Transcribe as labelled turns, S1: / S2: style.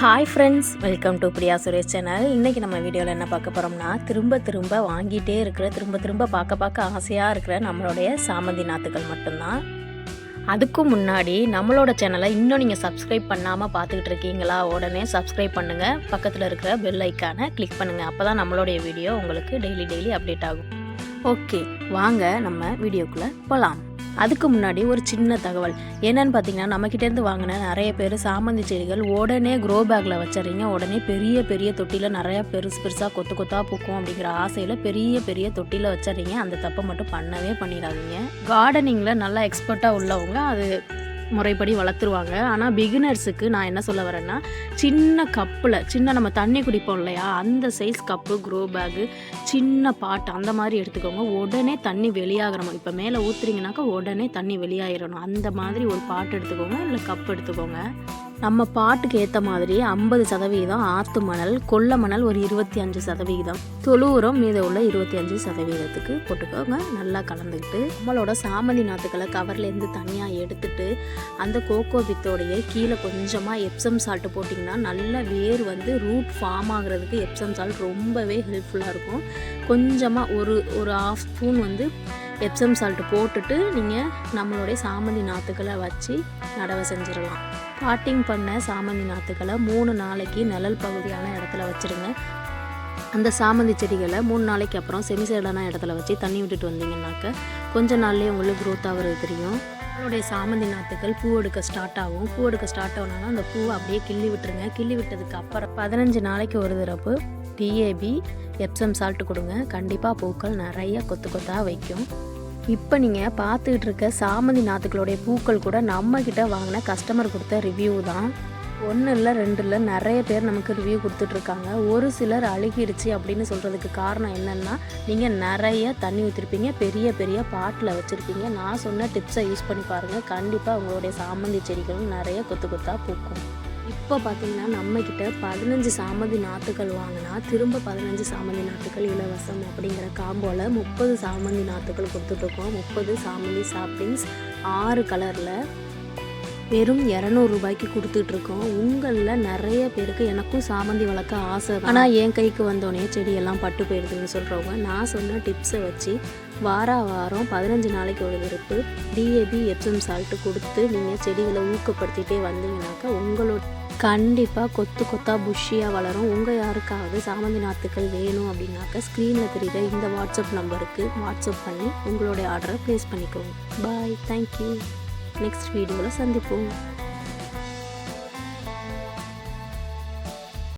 S1: Hi friends, welcome to Priya Suresh channel. இன்றைக்கி நம்ம வீடியோவில் என்ன பார்க்க போகிறோம்னா, திரும்ப வாங்கிட்டே இருக்கிற, திரும்ப பார்க்க ஆசையாக இருக்கிற நம்மளுடைய சாமந்தி நாற்றுகள் மட்டும்தான். அதுக்கும் முன்னாடி நம்மளோட சேனலை இன்னும் நீங்கள் சப்ஸ்கிரைப் பண்ணாமல் பார்த்துக்கிட்டு இருக்கீங்களா? உடனே சப்ஸ்கிரைப் பண்ணுங்கள், பக்கத்தில் இருக்கிற பெல் ஐக்கானை கிளிக் பண்ணுங்கள். அப்போ தான் நம்மளுடைய வீடியோ உங்களுக்கு டெய்லி அப்டேட் ஆகும். ஓகே, வாங்க நம்ம வீடியோக்குள்ளே போகலாம். அதுக்கு முன்னாடி ஒரு சின்ன தகவல் என்னன்னு பார்த்தீங்கன்னா, நம்மக்கிட்டேருந்து வாங்கின நிறைய பேர் சாமந்தி செடிகள் உடனே க்ரோ பேக்கில் வச்சுறீங்க. உடனே பெரிய தொட்டியில் நிறையா பெருசாக கொத்தாக பூக்கும் அப்படிங்கிற ஆசையில் பெரிய தொட்டியில் வச்சுறீங்க. அந்த தப்பை மட்டும் பண்ணவே பண்ணிடாதீங்க. கார்டனிங்கில் நல்லா எக்ஸ்பர்ட்டாக உள்ளவங்க அது முறைப்படி வளர்த்துருவாங்க. ஆனால் பிகினர்ஸுக்கு நான் என்ன சொல்ல வரேன்னா, சின்ன கப்பில் நம்ம தண்ணி குடிப்போம் இல்லையா, அந்த சைஸ் கப்பு, க்ரோ பேகு, சின்ன பாட்டு அந்த மாதிரி எடுத்துக்கோங்க. உடனே தண்ணி வெளியாகிறோம். இப்போ மேலே ஊற்றுறீங்கனாக்கா உடனே தண்ணி வெளியாகிடணும். அந்த மாதிரி ஒரு பாட்டு எடுத்துக்கோங்க, இல்லை கப் எடுத்துக்கோங்க. நம்ம பாட்டுக்கு ஏற்ற மாதிரி 50% ஆற்று மணல், கொல்ல மணல் ஒரு 25%, தொழு உரம் மீத உள்ள 25%க்கு போட்டுக்கோங்க. நல்லா கலந்துக்கிட்டு நம்மளோட சாமந்தி நாற்றுக்களை கவர்லேருந்து தனியாக எடுத்துட்டு அந்த கோகோ பித்தோடைய கீழே கொஞ்சமாக எப்சம் சால்ட்டு போட்டிங்கன்னா நல்ல வேர் வந்து ரூட் ஃபார்ம் ஆகிறதுக்கு எப்சம் சால்ட் ரொம்பவே ஹெல்ப்ஃபுல்லாக இருக்கும். கொஞ்சமாக ஒரு 1/2 ஸ்பூன் வந்து எப்சம் சால்ட்டு போட்டுட்டு நீங்கள் நம்மளுடைய சாமந்தி நாற்றுக்களை வச்சு நடவை செஞ்சிடலாம். பாட்டிங் பண்ண சாமந்தி நாற்றுக்களை 3 நாளைக்கு நிழல் பகுதியான இடத்துல வச்சுருங்க. அந்த சாமந்தி செடிகளை 3 நாளைக்கு அப்புறம் செமிசைடான இடத்துல வச்சு தண்ணி விட்டுட்டு வந்தீங்கன்னாக்க கொஞ்ச நாள்லேயே உங்களுக்கு க்ரோத் ஆகிறது தெரியும். நம்மளுடைய சாமந்தி நாற்றுக்கள் பூ எடுக்க ஸ்டார்ட் ஆகும். பூ எடுக்க ஸ்டார்ட் ஆகணும்னா அந்த பூவை அப்படியே கிள்ளி விட்டுருங்க. கிள்ளி விட்டதுக்கு அப்புறம் 15 நாளைக்கு ஒரு தடவை டிஏபி எப்சம் சால்ட்டு கொடுங்க. கண்டிப்பாக பூக்கள் நிறைய கொத்தாக வைக்கும். இப்போ நீங்கள் பார்த்துக்கிட்டு இருக்க சாமந்தி நாற்றுக்களுடைய பூக்கள் கூட நம்மக்கிட்ட வாங்கின கஸ்டமர் கொடுத்த ரிவ்யூ தான். 1 இல்லை 2 இல்லை நிறைய பேர் நமக்கு ரிவ்யூ கொடுத்துட்ருக்காங்க. ஒரு சிலர் அழுகிடுச்சு அப்படின்னு சொல்கிறதுக்கு காரணம் என்னென்னா, நீங்கள் நிறைய தண்ணி ஊற்றிருப்பீங்க, பெரிய பாட்டில் வச்சுருப்பீங்க. நான் சொன்ன டிப்ஸை யூஸ் பண்ணி பாருங்கள். கண்டிப்பாக உங்களுடைய சாமந்தி செடிகளும் நிறைய கொத்தாக பூக்கும். இப்போ பார்த்தீங்கன்னா நம்மக்கிட்ட 15 சாமந்தி நாற்றுகள் வாங்கினா திரும்ப 15 சாமந்தி நாற்றுகள் இலவசம் அப்படிங்கிற காம்போவில் 30 சாமந்தி நாற்றுகள் கொடுத்துட்ருக்கோம். 30 சாமந்தி சாப்ளிங்ஸ் 6 கலரில் வெறும் 200 ரூபாய்க்கு கொடுத்துட்ருக்கோம். உங்களில் நிறைய பேருக்கு எனக்கும் சாமந்தி வளர்க்க ஆசை, ஆனால் என் கைக்கு வந்தோடனே செடியெல்லாம் பட்டு போயிடுதுன்னு சொல்கிறவங்க நான் சொன்ன டிப்ஸை வச்சு வாரம் 15 நாளைக்கு ஒரு தடவை டிஏபி எப்சம் சால்ட்டு கொடுத்து நீங்கள் செடிகளை ஊக்கப்படுத்திகிட்டே வந்தீங்கன்னாக்கா உங்களோட கண்டிப்பாக கொத்தாக புஷ்ஷியாக வளரும். உங்கள் யாருக்காவது சாமந்தி நாற்றுக்கள் வேணும் அப்படின்னாக்கா ஸ்க்ரீனில் தெரியுற இந்த வாட்ஸ்அப் நம்பருக்கு வாட்ஸ்அப் பண்ணி உங்களுடைய ஆர்டரை ப்ளேஸ் பண்ணிக்கோங்க. பாய், தேங்க்யூ. நெக்ஸ்ட் வீடியோவில் சந்திப்போம்.